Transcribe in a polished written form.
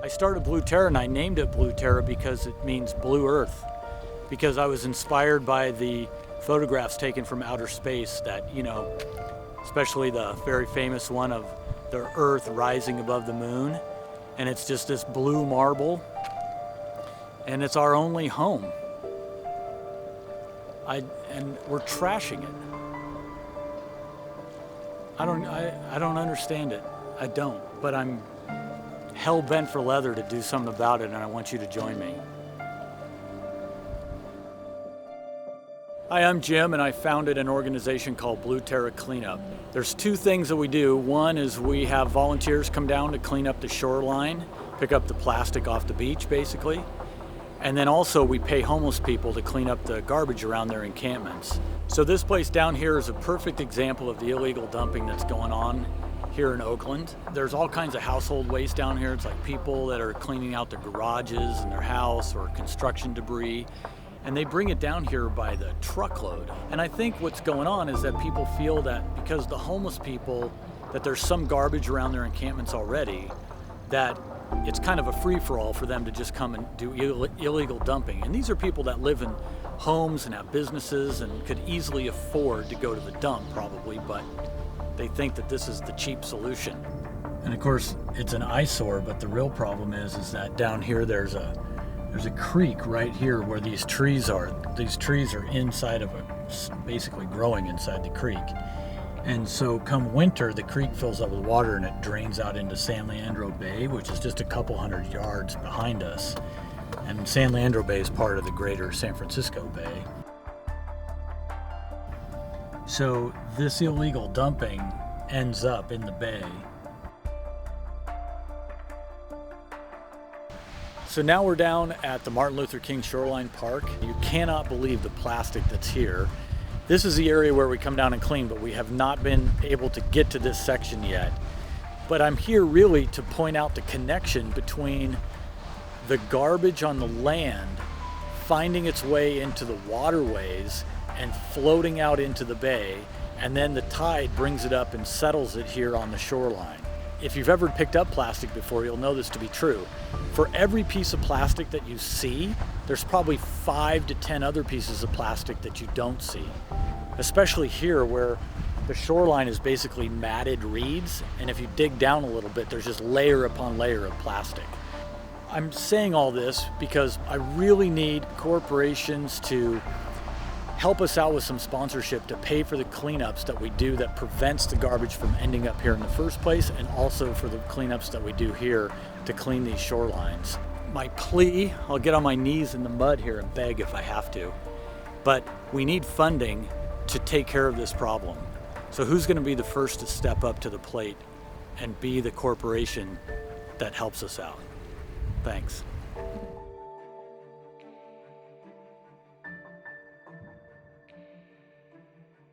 I started Blue Terra and I named it Blue Terra because it means blue earth. Because I was inspired by the photographs taken from outer space that, especially the very famous one of the earth rising above the moon. And it's just this blue marble. And it's our only home. And we're trashing it. I don't understand it. I don't, but I'm hell bent for leather to do something about it, and I want you to join me. Hi, I'm Jim, and I founded an organization called Blue Terra Cleanup. There's two things that we do. One is we have volunteers come down to clean up the shoreline, pick up the plastic off the beach, basically. And then also we pay homeless people to clean up the garbage around their encampments. So this place down here is a perfect example of the illegal dumping that's going on here in Oakland. There's all kinds of household waste down here. It's like people that are cleaning out their garages in their house or construction debris. And they bring it down here by the truckload. And I think what's going on is that people feel that because the homeless people, that there's some garbage around their encampments already, that it's kind of a free-for-all for them to just come and do illegal dumping. And these are people that live in homes and have businesses and could easily afford to go to the dump probably, but they think that this is the cheap solution. And of course, it's an eyesore, but the real problem is that down here there's a creek right here where these trees are. These trees are inside of basically growing inside the creek. And so come winter, the creek fills up with water and it drains out into San Leandro Bay, which is just a couple hundred yards behind us. And San Leandro Bay is part of the greater San Francisco Bay. So this illegal dumping ends up in the bay. So now we're down at the Martin Luther King Shoreline Park. You cannot believe the plastic that's here. This is the area where we come down and clean, but we have not been able to get to this section yet. But I'm here really to point out the connection between the garbage on the land finding its way into the waterways and floating out into the bay, and then the tide brings it up and settles it here on the shoreline. If you've ever picked up plastic before, you'll know this to be true. For every piece of plastic that you see, there's probably 5 to 10 other pieces of plastic that you don't see. Especially here where the shoreline is basically matted reeds, and if you dig down a little bit, there's just layer upon layer of plastic. I'm saying all this because I really need corporations to help us out with some sponsorship to pay for the cleanups that we do that prevents the garbage from ending up here in the first place, and also for the cleanups that we do here to clean these shorelines. My plea, I'll get on my knees in the mud here and beg if I have to, but we need funding to take care of this problem. So who's going to be the first to step up to the plate and be the corporation that helps us out? Thanks.